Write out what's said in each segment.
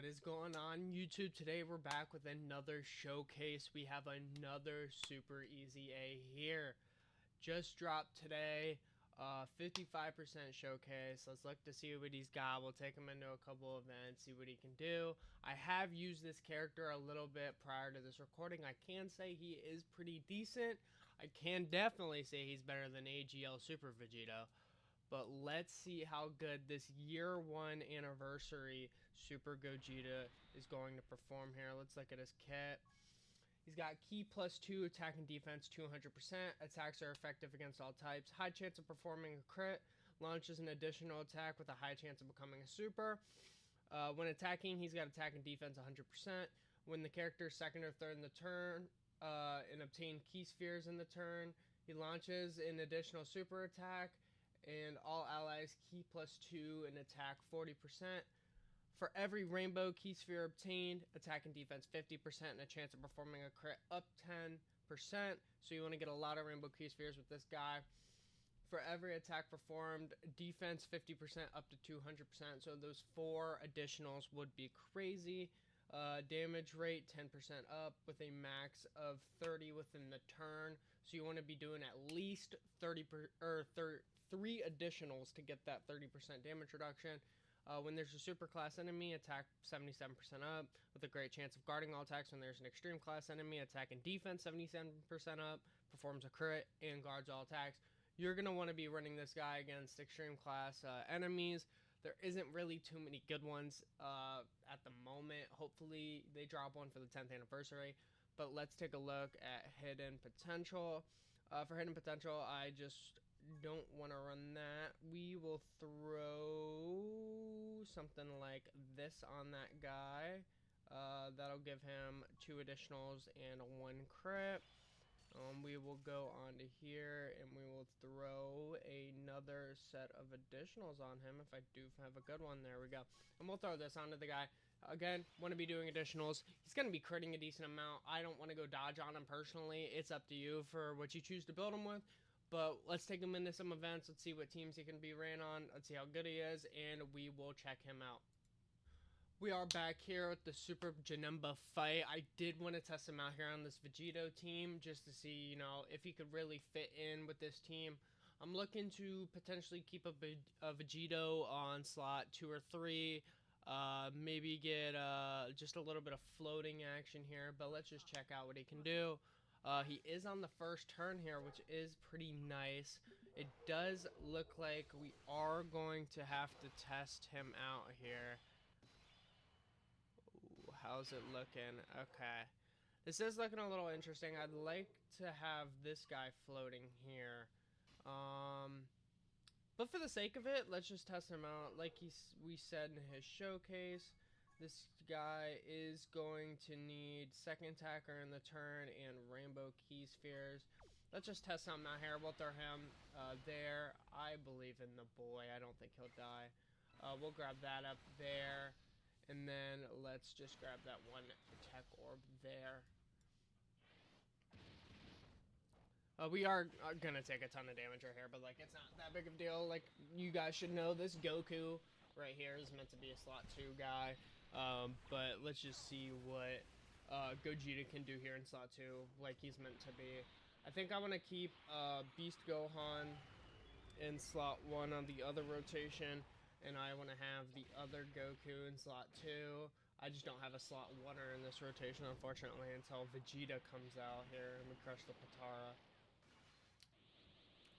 What is going on, YouTube? Today we're back with another showcase. We have another super easy A here. Just dropped today, 55% showcase. Let's look to see what he's got. We'll take him into a couple events, see what he can do. I have used this character a little bit prior to this recording. I can say he is pretty decent. I can definitely say he's better than AGL Super Vegeta. But let's see how good this year 1 anniversary Super Gogeta is going to perform here. Let's look at his kit. He's got Ki +2, attack and defense 200%. Attacks are effective against all types. High chance of performing a crit. Launches an additional attack with a high chance of becoming a super. When attacking, he's got attack and defense 100%. When the character is second or third in the turn and obtain Ki spheres in the turn, he launches an additional super attack. And all allies Ki +2 and attack 40%. For every rainbow Ki sphere obtained, attack and defense 50% and a chance of performing a crit up 10%. So you want to get a lot of rainbow Ki spheres with this guy. For every attack performed, defense 50% up to 200%. So those 4 additionals would be crazy. Damage rate 10% up with a max of 30 within the turn. So you want to be doing at least 3 additionals to get that 30% damage reduction. When there's a super class enemy, attack 77% up with a great chance of guarding all attacks. When there's an extreme class enemy, attack and defense 77% up, performs a crit, and guards all attacks. You're going to want to be running this guy against extreme class enemies. There isn't really too many good ones at the moment. Hopefully they drop one for the 10th anniversary. But let's take a look at hidden potential. For hidden potential, I just don't want to run that. We will throw something like this on that guy. That'll give him 2 additionals and 1 crit. We will go on to here and we will throw another set of additionals on him if I do have a good one. There we go. And we'll throw this onto the guy. Again, want to be doing additionals. He's going to be critting a decent amount. I don't want to go dodge on him personally. It's up to you for what you choose to build him with. But let's take him into some events. Let's see what teams he can be ran on. Let's see how good he is. And we will check him out. We are back here with the Super Janemba fight. I did want to test him out here on this Vegito team just to see, you know, if he could really fit in with this team. I'm looking to potentially keep a Vegito on slot 2 or 3. Maybe get just a little bit of floating action here. But let's just check out what he can do. He is on the first turn here, which is pretty nice. It does look like we are going to have to test him out here. Ooh, how's it looking? Okay. This is looking a little interesting. I'd like to have this guy floating here. But for the sake of it, let's just test him out. Like we said in his showcase, this guy is going to need second attacker in the turn and rainbow Ki spheres. Let's just test something out here. We'll throw him there. I believe in the boy. I don't think he'll die. We'll grab that up there. And then let's just grab that 1 tech orb there. We are going to take a ton of damage right here, but like it's not that big of a deal. Like you guys should know, this Goku right here is meant to be a slot 2 guy. But let's just see what Gogeta can do here in slot 2 like he's meant to be. I think I want to keep Beast Gohan in slot 1 on the other rotation. And I want to have the other Goku in slot 2. I just don't have a slot 1er in this rotation, unfortunately, until Vegeta comes out here and we crush the Potara.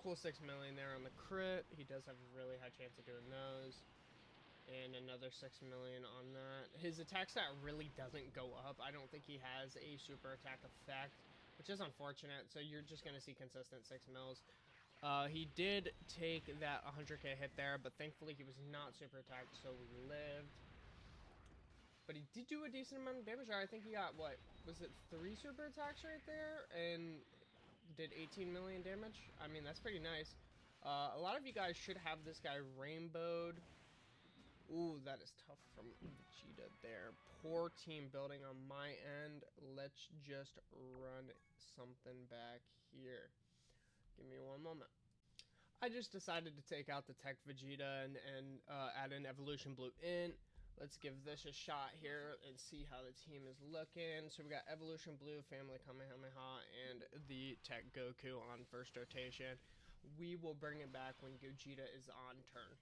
Cool 6 million there on the crit. He does have a really high chance of doing those. And another 6 million on that. His attack stat really doesn't go up. I don't think he has a super attack effect, which is unfortunate. So you're just going to see consistent 6 mils. He did take that 100k hit there, but thankfully he was not super attacked, so we lived. But he did do a decent amount of damage. I think he got, what, was it 3 super attacks right there? And did 18 million damage? I mean, that's pretty nice. A lot of you guys should have this guy rainbowed. Ooh, that is tough from Gogeta there. Poor team building on my end. Let's just run something back here. Give me one moment. I just decided to take out the Tech Vegeta and add an Evolution Blue in. Let's give this a shot here and see how the team is looking. So we got Evolution Blue, Family Kamehameha, and the Tech Goku on first rotation. We will bring it back when Gogeta is on turn.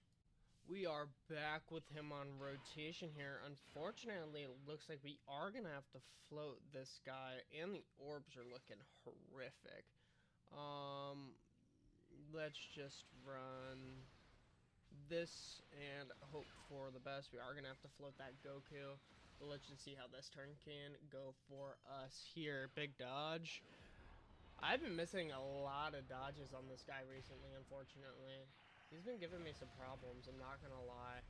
We are back with him on rotation here. Unfortunately, it looks like we are going to have to float this guy, and the orbs are looking horrific. Let's just run this and hope for the best. We are going to have to float that Goku. But let's just see how this turn can go for us here. Big dodge. I've been missing a lot of dodges on this guy recently, unfortunately. He's been giving me some problems, I'm not going to lie.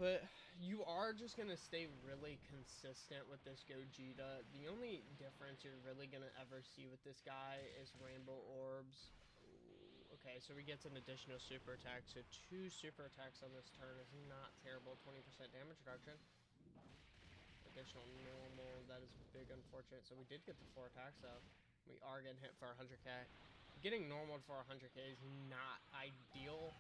But you are just going to stay really consistent with this Gogeta. The only difference you're really going to ever see with this guy is rainbow orbs. Okay, so he gets an additional super attack, so 2 super attacks on this turn is not terrible. 20% damage reduction. Additional normal, that is big unfortunate. So we did get the 4 attacks, so we are getting hit for 100k. Getting normal for 100k is not ideal.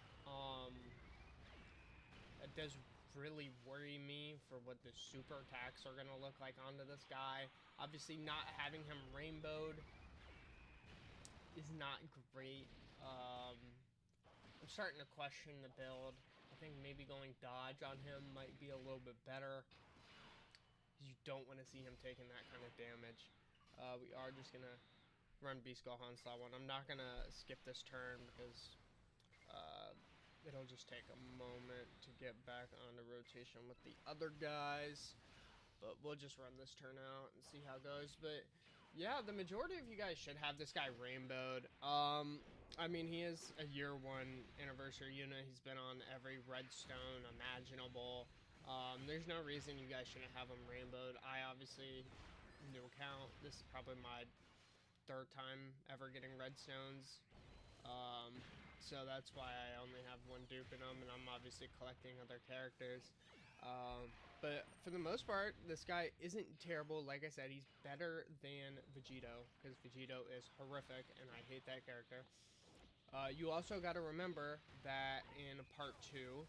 It does really worry me for what the super attacks are going to look like onto this guy. Obviously, not having him rainbowed is not great. I'm starting to question the build. I think maybe going dodge on him might be a little bit better. You don't want to see him taking that kind of damage. We are just going to run Beast Gohan slot 1. I'm not going to skip this turn because it'll just take a moment to get back onto rotation with the other guys. But we'll just run this turn out and see how it goes. But yeah, the majority of you guys should have this guy rainbowed. I mean, he is a year 1 anniversary unit. He's been on every redstone imaginable. There's no reason you guys shouldn't have him rainbowed. I obviously, new account. This is probably my 3rd time ever getting redstones. So that's why I only have 1 dupe in them, and I'm obviously collecting other characters. But for the most part, this guy isn't terrible. Like I said, he's better than Vegito, because Vegito is horrific, and I hate that character. You also got to remember that in part 2,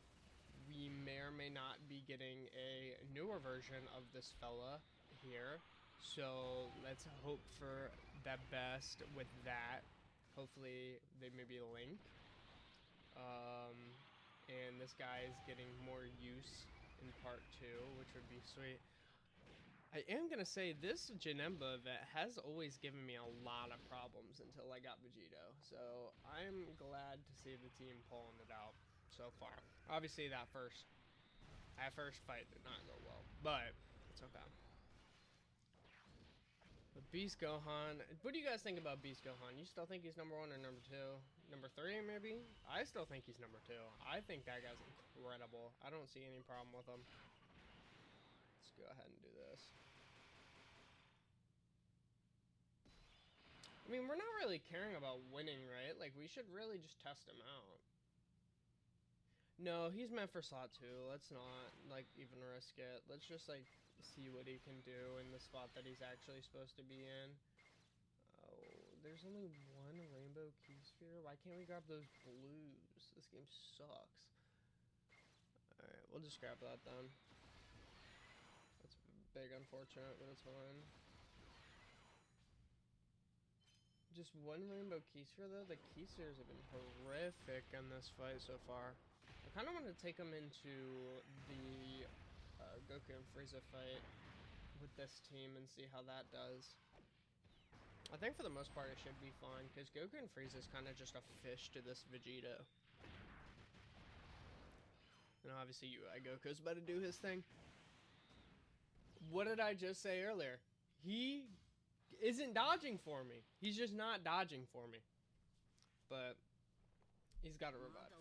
we may or may not be getting a newer version of this fella here. So let's hope for the best with that. Hopefully they maybe link. And this guy is getting more use in part 2, which would be sweet. I am going to say this Janemba event has always given me a lot of problems until I got Vegito. So I'm glad to see the team pulling it out so far. Obviously that first fight did not go well, but it's okay. But Beast Gohan, what do you guys think about Beast Gohan? You still think he's number 1 or number 2? Number 3 maybe? I still think he's number 2. I think that guy's incredible. I don't see any problem with him. Let's go ahead and do this. I mean, we're not really caring about winning, right? Like, we should really just test him out. No, he's meant for slot 2. Let's not, like, even risk it. Let's just, like, see what he can do in the spot that he's actually supposed to be in. Oh, there's only 1 rainbow key sphere? Why can't we grab those blues? This game sucks. Alright, we'll just grab that then. That's big unfortunate, but it's fine. Just 1 rainbow key sphere though. The key spheres have been horrific in this fight so far. I kind of want to take him into the Goku and Frieza fight with this team and see how that does. I think for the most part it should be fine, because Goku and Frieza is kind of just a fish to this Vegito. And obviously UI Goku's about to do his thing. What did I just say earlier? He isn't dodging for me. He's just not dodging for me. But he's got to revive.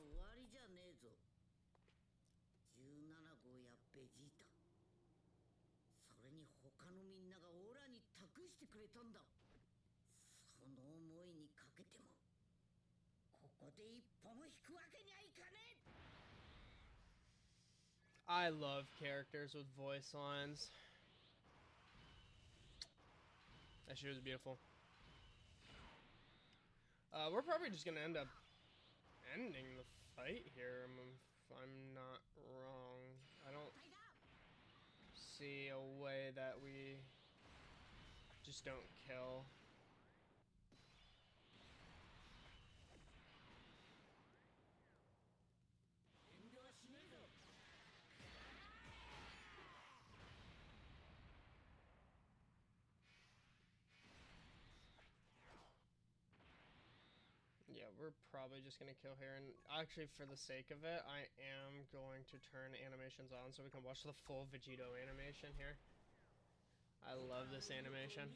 I love characters with voice lines. That shit was beautiful. We're probably just gonna end up ending the fight here, if I'm not wrong. I don't see a way that we just don't kill. Yeah, we're probably just gonna kill here, and actually for the sake of it, I am going to turn animations on so we can watch the full Vegito animation here. I love this animation.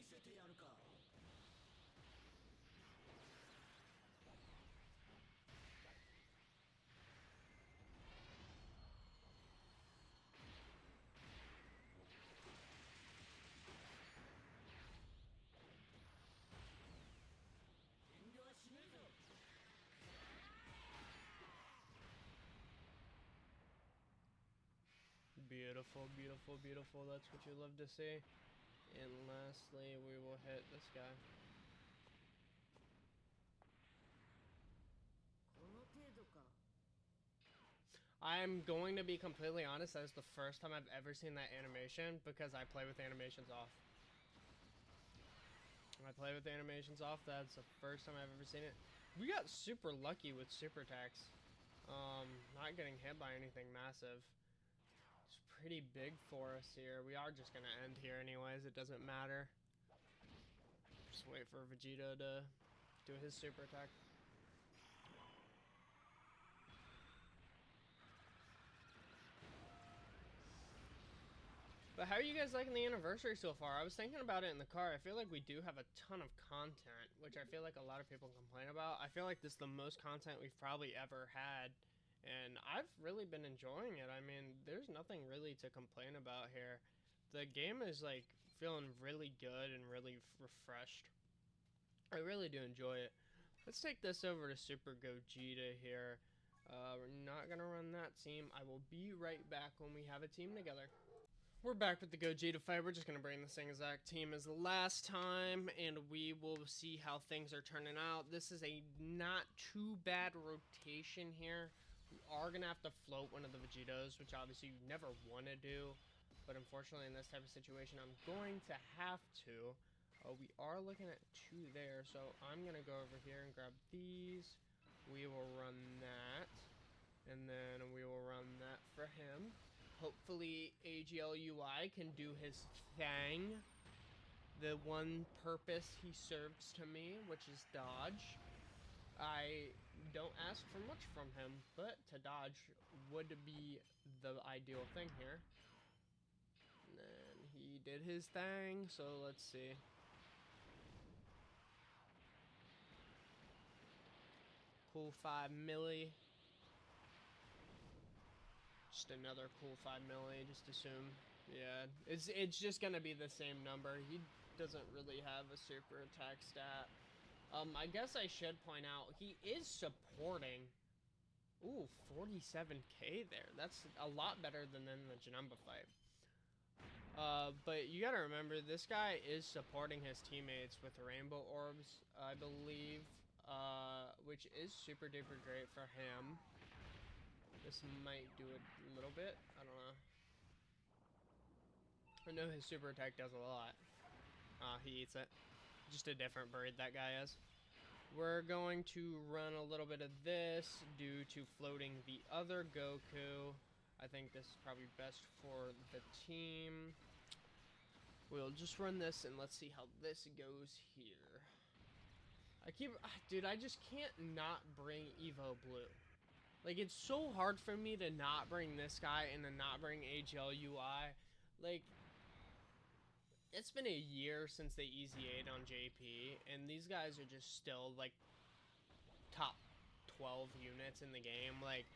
Beautiful, beautiful, beautiful. That's what you love to see. And lastly, we will hit this guy. I'm going to be completely honest, that is the first time I've ever seen that animation because I play with animations off. I play with animations off, that's the first time I've ever seen it. We got super lucky with super attacks. Not getting hit by anything massive. It's pretty big for us here. We are just gonna end here anyways, it doesn't matter. Just wait for Vegeta to do his super attack. But how are you guys liking the anniversary so far? I was thinking about it in the car. I feel like we do have a ton of content, which I feel like a lot of people complain about. I feel like this is the most content we've probably ever had, and I've really been enjoying it. I mean, there's nothing really to complain about here. The game is like feeling really good and really refreshed. I really do enjoy it. Let's take this over to Super Gogeta here. We're not gonna run that team. I will be right back when we have a team together. We're back with the Gogeta fight. We're just going to bring the same exact team as the last time, and we will see how things are turning out. This is a not too bad rotation here. We are going to have to float one of the Vegetos, which obviously you never want to do, but unfortunately in this type of situation, I'm going to have to. We are looking at 2 there, so I'm going to go over here and grab these. We will run that, and then we will run that for him. Hopefully AGLUI can do his thing. The one purpose he serves to me, which is dodge. I don't ask for much from him, but to dodge would be the ideal thing here. And then he did his thing, so let's see. Cool 5 milli. Just another cool 5 milli, just assume. Yeah, it's just gonna be the same number. He doesn't really have a super attack stat. I guess I should point out, he is supporting. Ooh, 47k there. That's a lot better than in the Janemba fight. But you gotta remember, this guy is supporting his teammates with rainbow orbs, I believe, which is super duper great for him. This might do a little bit. I don't know. I know his super attack does a lot. He eats it. Just a different bird, that guy is. We're going to run a little bit of this due to floating the other Goku. I think this is probably best for the team. We'll just run this and let's see how this goes here. Dude, I just can't not bring Evo Blue. Like, it's so hard for me to not bring this guy and to not bring AGLUI. Like, it's been a year since they EZ8'd on JP, and these guys are just still, like, top 12 units in the game. Like,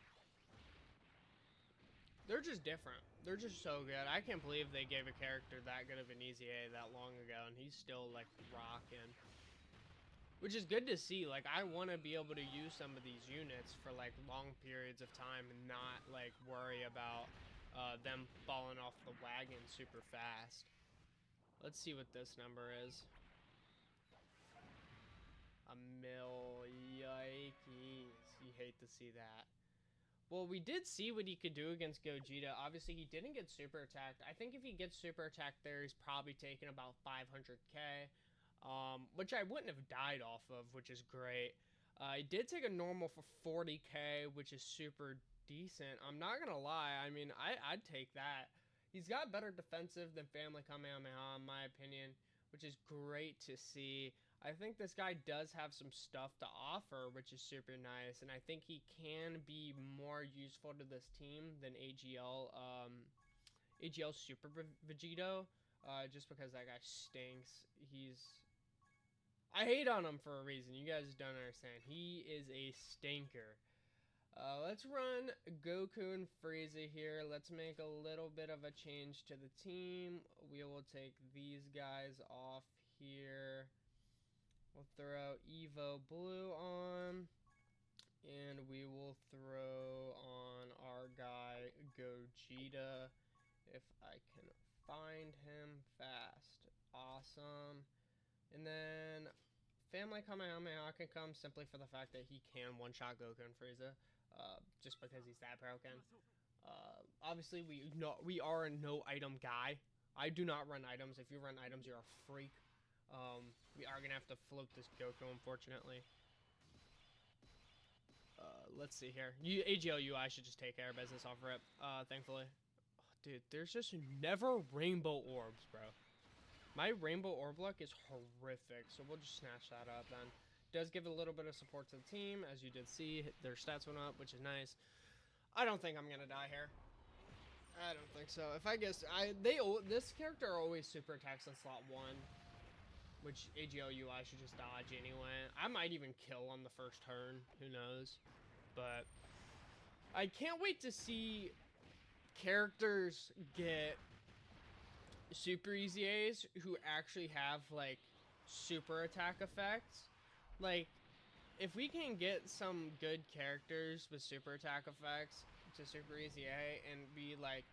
they're just different. They're just so good. I can't believe they gave a character that good of an EZA that long ago, and he's still, like, rocking. Which is good to see. Like, I want to be able to use some of these units for, like, long periods of time and not, like, worry about them falling off the wagon super fast. Let's see what this number is. A mil. Yikes. You hate to see that. Well, we did see what he could do against Gogeta. Obviously, he didn't get super attacked. I think if he gets super attacked there, he's probably taking about 500k, which I wouldn't have died off of, which is great. He did take a normal for 40k, which is super decent. I'm not going to lie. I mean, I'd take that. He's got better defensive than Family Kamehameha, in my opinion, which is great to see. I think this guy does have some stuff to offer, which is super nice, and I think he can be more useful to this team than AGL Super Vegito, just because that guy stinks. I hate on him for a reason. You guys don't understand. He is a stinker. Let's run Goku and Frieza here. Let's make a little bit of a change to the team. We will take these guys off here. We'll throw Evo Blue on, and we will throw on our guy Gogeta, if I can find him fast. Awesome. And then Family Kamehameha can come simply for the fact that he can one-shot Goku and Frieza, just because he's that broken. Obviously, we are a no-item guy. I do not run items. If you run items, you're a freak. We are gonna have to float this Goku, unfortunately. Let's see here. AGL UI should just take care of business off rip, thankfully. Oh, dude, there's just never rainbow orbs, bro. My rainbow orb luck is horrific, so we'll just snatch that up then. Does give a little bit of support to the team, as you did see. Their stats went up, which is nice. I don't think I'm gonna die here. I don't think so. If I guess, this character always super attacks on slot 1. Which AGL UI should just dodge anyway. I might even kill on the first turn. Who knows? But I can't wait to see characters get super easy A's who actually have, like, super attack effects. Like, if we can get some good characters with super attack effects to super easy A and be, like,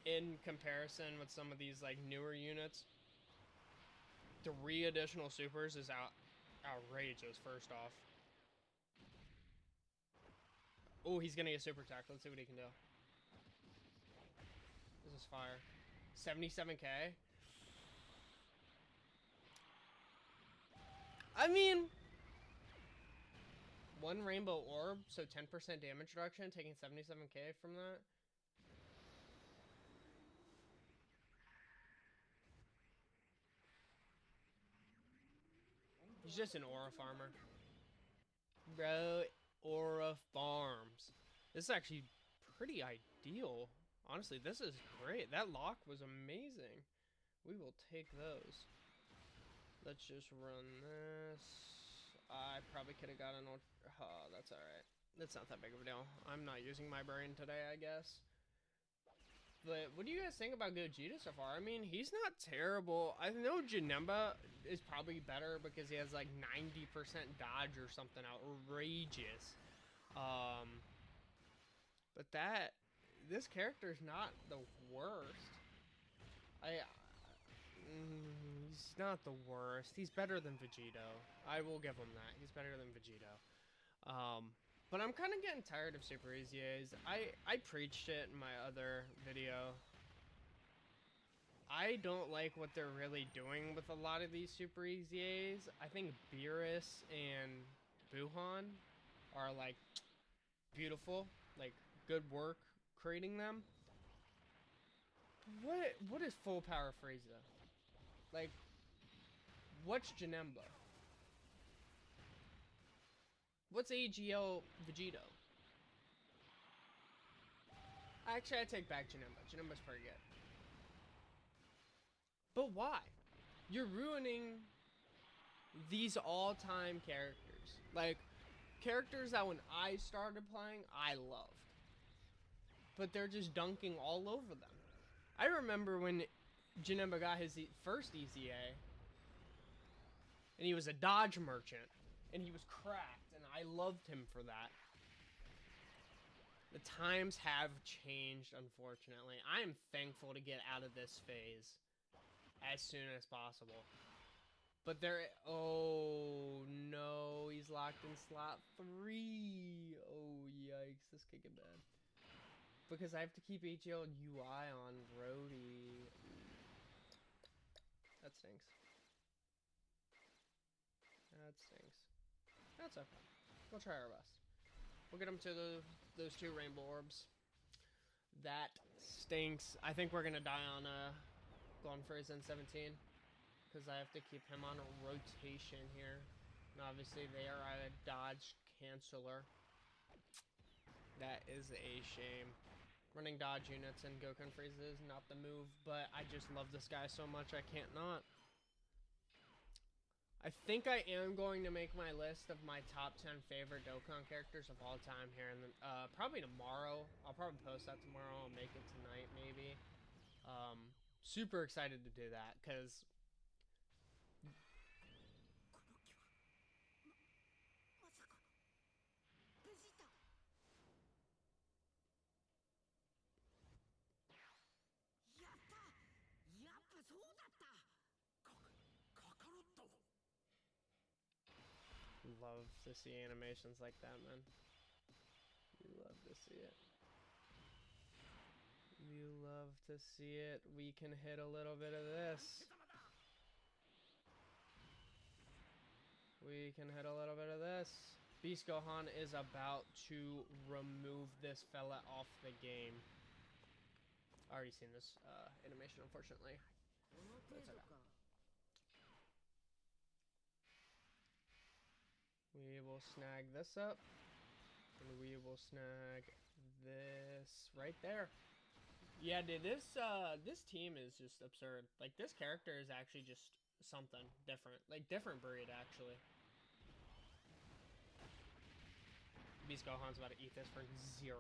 in comparison with some of these, like, newer units, 3 additional supers is outrageous, first off. Oh, he's gonna get super attack. Let's see what he can do. This is fire. 77k. I mean, 1 rainbow orb, so 10% damage reduction, taking 77k from that. He's just an aura farmer. Bro, aura farms. This is actually pretty ideal. Honestly, this is great. That lock was amazing. We will take those. Let's just run this. I probably could have gotten an... Oh, that's alright. That's not that big of a deal. I'm not using my brain today, I guess. But what do you guys think about Gogeta so far? I mean, he's not terrible. I know Janemba is probably better because he has like 90% dodge or something outrageous. But this character is not the worst. He's not the worst. He's better than Vegito. I will give him that. He's better than Vegito. But I'm kind of getting tired of Super Easy A's. I preached it in my other video. I don't like what they're really doing with a lot of these Super Easy A's. I think Beerus and Buhan are, like, beautiful. Like, good work creating them. What is full power Frieza? Like, what's Janemba? What's AGL Vegito? Actually, I take back Janemba. Janemba's pretty good. But why? You're ruining these all-time characters. Like, characters that when I started playing, I loved. But they're just dunking all over them. I remember when Janemba got his first EZA, and he was a dodge merchant, and he was cracked, and I loved him for that. The times have changed, unfortunately. I am thankful to get out of this phase as soon as possible. But oh no, he's locked in slot 3. Oh Yikes, this could get bad. Because I have to keep HL UI on Rhodey. That stinks. That stinks. That's okay. We'll try our best. We'll get him to those 2 rainbow orbs. That stinks. I think we're gonna die on going for his N17. Because I have to keep him on a rotation here. And obviously they are a dodge canceller. That is a shame. Running dodge units and Goku freezes is not the move, but I just love this guy so much I can't not. I think I am going to make my list of my top 10 favorite Dokkan characters of all time here, and probably tomorrow. I'll probably post that tomorrow. I'll make it tonight, maybe. Super excited to do that, because... Love to see animations like that, man. You love to see it. You love to see it. We can hit a little bit of this. We can hit a little bit of this. Beast Gohan is about to remove this fella off the game. I already seen this animation, unfortunately. But it's okay. We will snag this up. And we will snag this right there. Yeah, dude, this team is just absurd. Like, this character is actually just something different. Like, different breed, actually. Beast Gohan's about to eat this for 0.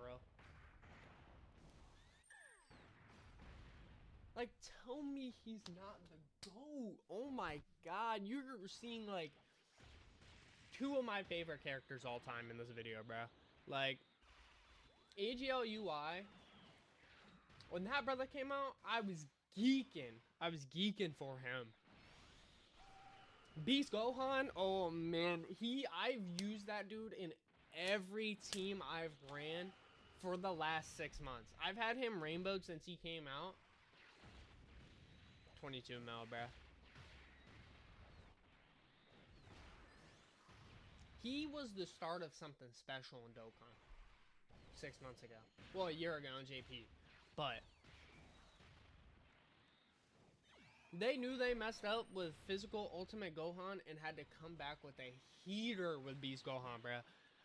Like, tell me he's not the GOAT. Oh my god, you're seeing, like, 2 of my favorite characters all time in this video, bro. Like, AGL UI, when that brother came out, I was geeking. I was geeking for him. Beast Gohan, oh man, I've used that dude in every team I've ran for the last 6 months. I've had him rainbowed since he came out. 22 mil, bruh. He was the start of something special in Dokkan 6 months ago. Well, a year ago in JP. But they knew they messed up with physical Ultimate Gohan and had to come back with a heater with Beast Gohan, bruh.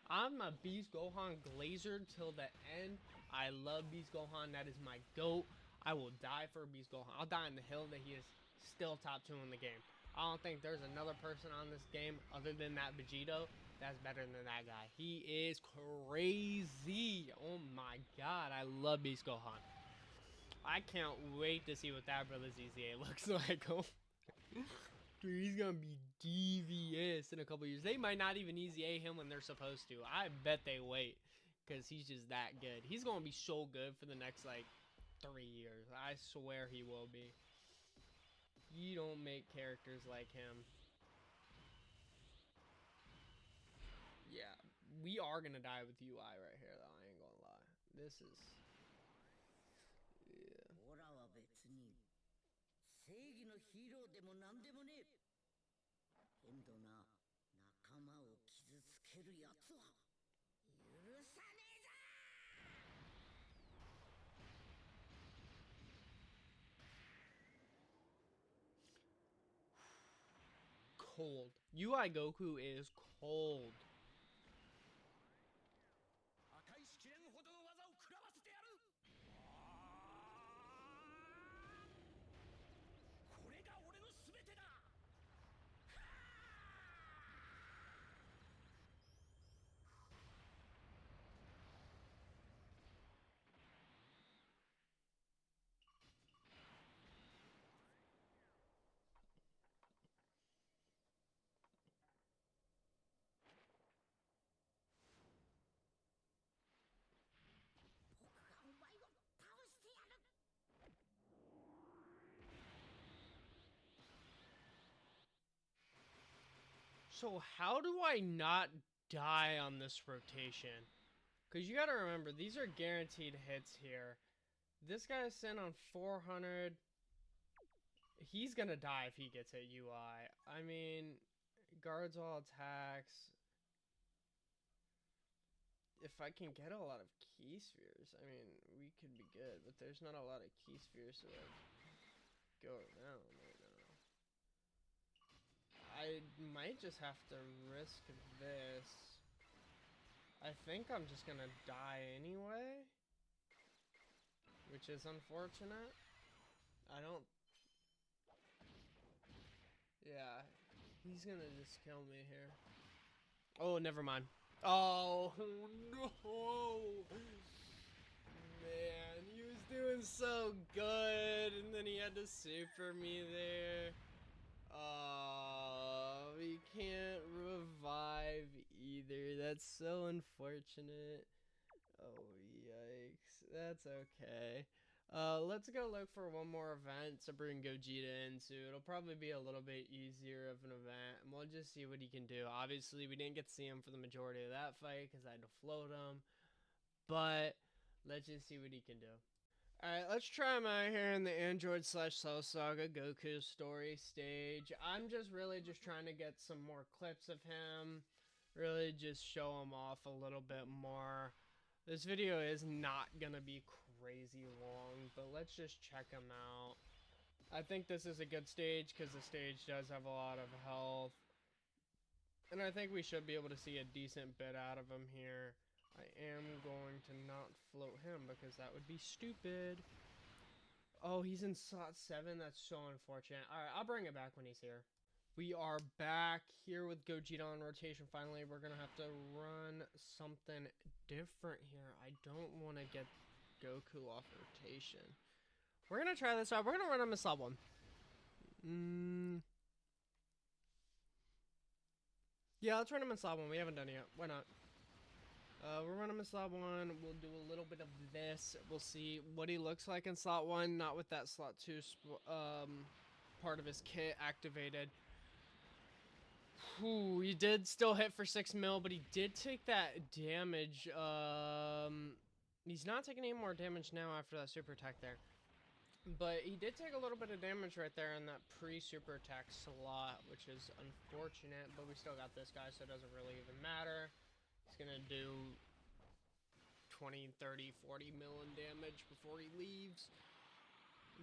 I'm a Beast Gohan glazer till the end. I love Beast Gohan. That is my GOAT. I will die for Beast Gohan. I'll die on the hill that he is still top 2 in the game. I don't think there's another person on this game other than that Vegito that's better than that guy. He is crazy. Oh my god, I love Beast Gohan. I can't wait to see what that brother's EZA looks like. Oh. Dude, he's gonna be devious in a couple years. They might not even EZA him when they're supposed to. I bet they wait, because he's just that good. He's gonna be so good for the next, like, 3 years. I swear he will be. You don't make characters like him. Yeah, we are gonna die with UI right here, though. I ain't gonna lie. This is... Yeah. Cold. UI Goku is cold. So how do I not die on this rotation? Because you gotta remember, these are guaranteed hits here. This guy's sent on 400. He's gonna die if he gets hit UI. I mean, guards all attacks. If I can get a lot of key spheres, I mean, we could be good. But there's not a lot of key spheres to go around right now. I might just have to risk this. I think I'm just gonna die anyway, which is unfortunate. I don't... Yeah, he's gonna just kill me here. Oh, never mind. Oh, no! Man, he was doing so good, and then he had to super me there. Oh, we can't revive either. That's so unfortunate. Oh, yikes. That's okay. Let's go look for one more event to bring Gogeta into. It'll probably be a little bit easier of an event, and we'll just see what he can do. Obviously, we didn't get to see him for the majority of that fight because I had to float him, but let's just see what he can do. Alright, let's try him out here in the Android / Cell Saga Goku story stage. I'm just really trying to get some more clips of him. Really just show him off a little bit more. This video is not gonna be crazy long, but let's just check him out. I think this is a good stage because the stage does have a lot of health. And I think we should be able to see a decent bit out of him here. I am going to not float him because that would be stupid. Oh, he's in slot 7. That's so unfortunate. Alright, I'll bring it back when he's here. We are back here with Gogeta on rotation. Finally, we're going to have to run something different here. I don't want to get Goku off rotation. We're going to try this out. We're going to run him in slot 1. Yeah, let's run him in slot 1. We haven't done it yet. Why not? We'll run him in slot 1. We'll do a little bit of this. We'll see what he looks like in slot 1. Not with that slot 2 part of his kit activated. Whew, he did still hit for 6 mil, but he did take that damage. He's not taking any more damage now after that super attack there. But he did take a little bit of damage right there in that pre-super attack slot, which is unfortunate. But we still got this guy, so it doesn't really even matter. He's going to do 20, 30, 40 mil in damage before he leaves.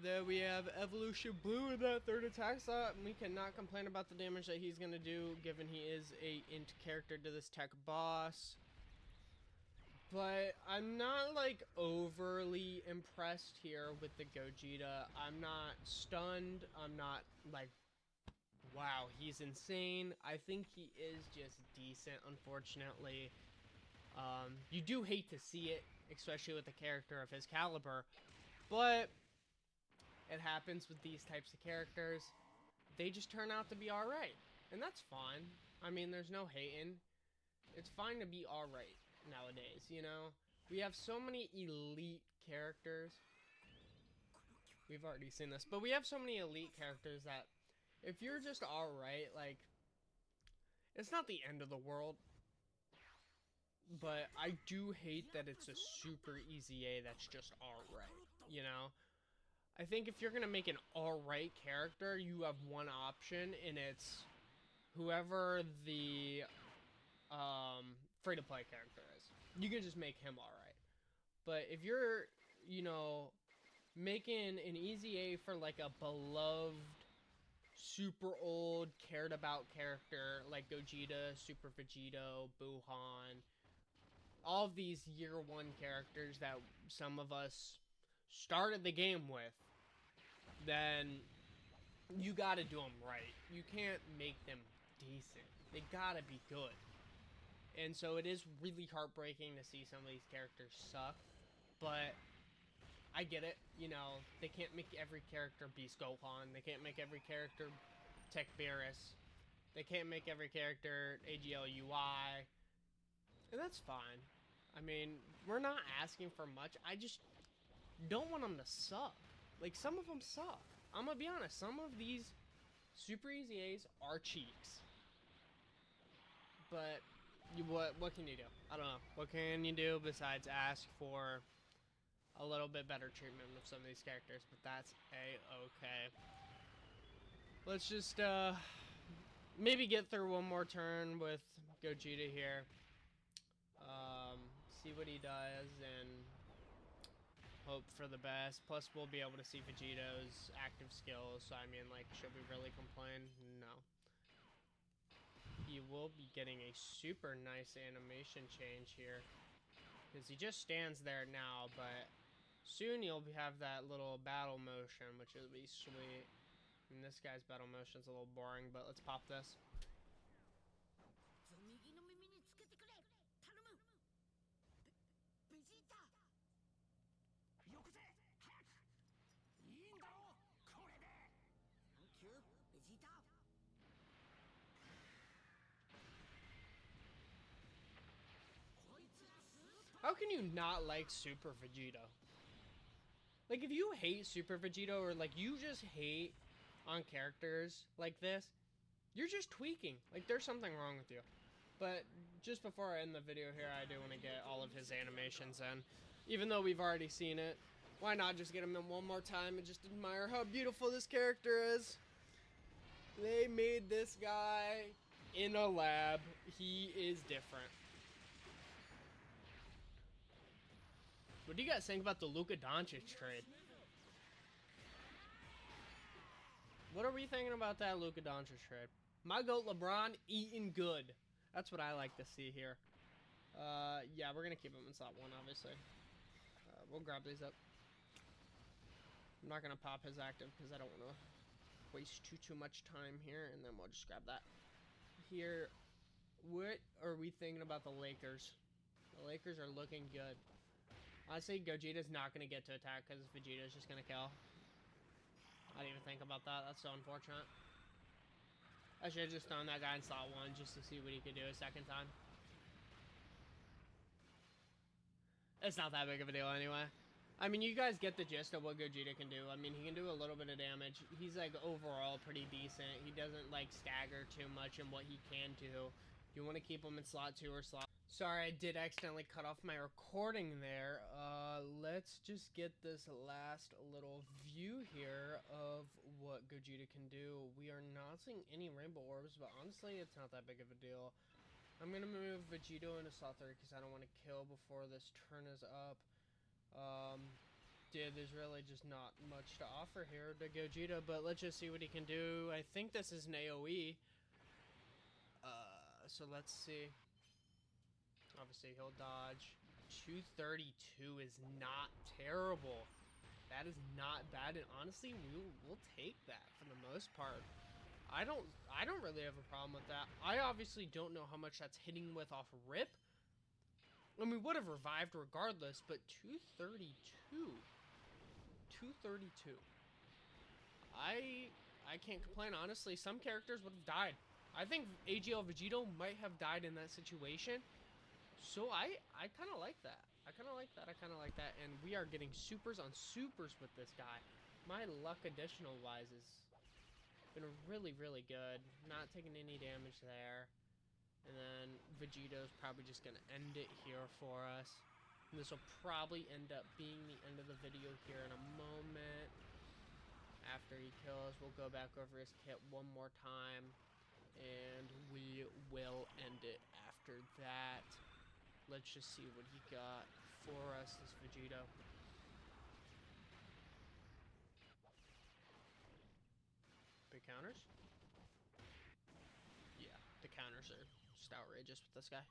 Then we have Evolution Blue in that third attack slot, and we cannot complain about the damage that he's going to do, given he is a int character to this tech boss. But I'm not, like, overly impressed here with the Gogeta. I'm not stunned. I'm not, like, wow, he's insane. I think he is just decent, unfortunately. You do hate to see it, especially with a character of his caliber, but it happens with these types of characters. They just turn out to be alright, and that's fine. I mean, there's no hating. It's fine to be alright nowadays, you know? We have so many elite characters. We've already seen this, but we have so many elite characters that if you're just alright, like, it's not the end of the world. But I do hate that it's a super easy A that's just alright, you know? I think if you're gonna make an alright character, you have one option, and it's whoever the free-to-play character is. You can just make him alright. But if you're, you know, making an easy A for like a beloved, super old, cared about character like Gogeta, Super Vegito, Buhan, all of these year 1 characters that some of us started the game with, then you gotta do them right. You can't make them decent. They gotta be good. And so it is really heartbreaking to see some of these characters suck, but I get it. You know, they can't make every character Beast Gohan. They can't make every character Tech Beerus. They can't make every character AGL UI. And that's fine. I mean, we're not asking for much. I just don't want them to suck. Like, some of them suck. I'm gonna be honest. Some of these super easy A's are cheeks. But what can you do? I don't know. What can you do besides ask for a little bit better treatment with some of these characters? But that's a-okay. Let's just maybe get through one more turn with Gogeta here. See what he does and hope for the best. Plus, we'll be able to see Vegeto's active skills. So, I mean, like, should we really complain? No. He will be getting a super nice animation change here. Because he just stands there now, but soon you'll have that little battle motion, which will be sweet. And this guy's battle motion's a little boring, but let's pop this. How can you not like Super Vegeta? Like, if you hate Super Vegeta, or, like, you just hate on characters like this, you're just tweaking. Like, there's something wrong with you. But just before I end the video here, I do want to get all of his animations in. Even though we've already seen it, why not just get him in one more time and just admire how beautiful this character is? They made this guy in a lab. He is different. What do you guys think about the Luka Doncic trade? What are we thinking about that Luka Doncic trade? My GOAT LeBron eating good. That's what I like to see here. Yeah, we're going to keep him in slot 1, obviously. We'll grab these up. I'm not going to pop his active because I don't want to waste too much time here. And then we'll just grab that. Here, what are we thinking about the Lakers? The Lakers are looking good. Honestly, Gogeta's not going to get to attack because Vegeta's just going to kill. I didn't even think about that. That's so unfortunate. I should have just thrown that guy in slot 1 just to see what he could do a second time. It's not that big of a deal anyway. I mean, you guys get the gist of what Gogeta can do. I mean, he can do a little bit of damage. He's, like, overall pretty decent. He doesn't, like, stagger too much in what he can do. You want to keep him in slot 2 or slot... Sorry, I did accidentally cut off my recording there. Let's just get this last little view here of what Gogeta can do. We are not seeing any rainbow orbs, but honestly, it's not that big of a deal. I'm going to move Vegeta into slot 3 because I don't want to kill before this turn is up. Dude, there's really just not much to offer here to Gogeta, but let's just see what he can do. I think this is an AoE. So let's see. Obviously, he'll dodge. 232 is not terrible. That is not bad, and honestly, we'll take that for the most part. I don't really have a problem with that. I obviously don't know how much that's hitting with off rip. And we would have revived regardless, but 232. 232. I can't complain, honestly. Some characters would have died. I think AGL Vegito might have died in that situation. So I kind of like that. I kind of like that. And we are getting supers on supers with this guy. My luck additional wise has been really, really good. Not taking any damage there. And then Vegeto's probably just going to end it here for us. And this will probably end up being the end of the video here in a moment. After he kills, we'll go back over his kit one more time. And we will end it after that. Let's just see what he got for us, this Vegeta. Big counters? Yeah, the counters are just outrageous with this guy.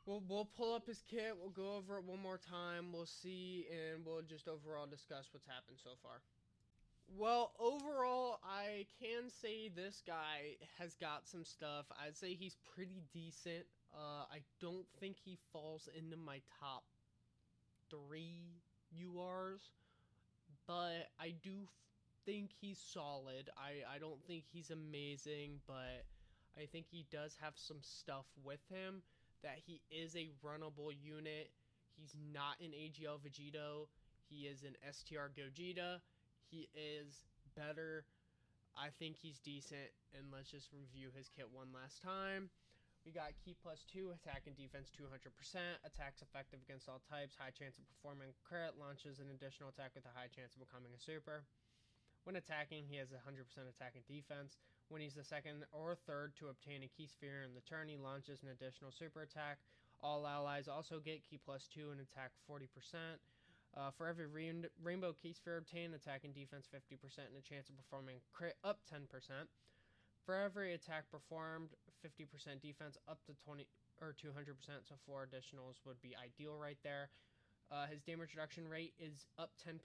We'll pull up his kit, we'll go over it one more time, we'll see, and we'll just overall discuss what's happened so far. Well, overall, I can say this guy has got some stuff. I'd say he's pretty decent. I don't think he falls into my top 3 URs, but I do think he's solid. I don't think he's amazing, but I think he does have some stuff with him, that he is a runnable unit. He's not an AGL Vegito. He is an STR Gogeta. He is better. I think he's decent, and let's just review his kit one last time. We got Key +2, attack and defense 200%, attacks effective against all types, high chance of performing crit, launches an additional attack with a high chance of becoming a super. When attacking, he has 100% attack and defense. When he's the second or third to obtain a key sphere in the turn, he launches an additional super attack. All allies also get Key +2 and attack 40%. For every rainbow key sphere obtained, attack and defense 50% and a chance of performing crit up 10%. For every attack performed, 50% defense up to 20 or 200%, so 4 additionals would be ideal right there. His damage reduction rate is up 10%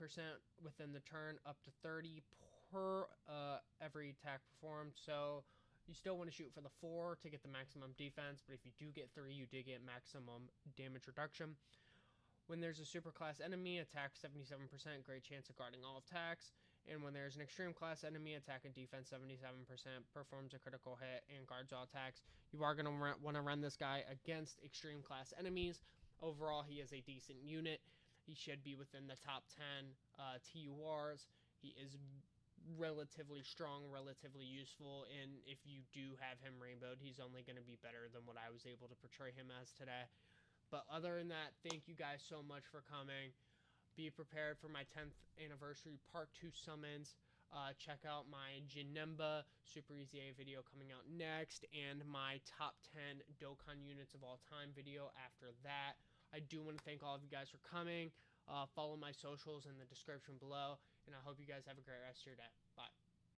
within the turn, up to 30 per every attack performed. So you still want to shoot for the 4 to get the maximum defense, but if you do get 3, you do get maximum damage reduction. When there's a super class enemy, attack 77%, great chance of guarding all attacks. And when there's an extreme class enemy, attack and defense 77%, performs a critical hit and guards all attacks. You are going to want to run this guy against extreme class enemies. Overall, he is a decent unit. He should be within the top 10 TURs. He is relatively strong, relatively useful, and if you do have him rainbowed, he's only going to be better than what I was able to portray him as today. But other than that, thank you guys so much for coming. Be prepared for my 10th anniversary part 2 summons. Check out my Janemba Super Easy A video coming out next, and my top 10 Dokkan units of all time video after that. I do want to thank all of you guys for coming. Follow my socials in the description below, and I hope you guys have a great rest of your day. Bye.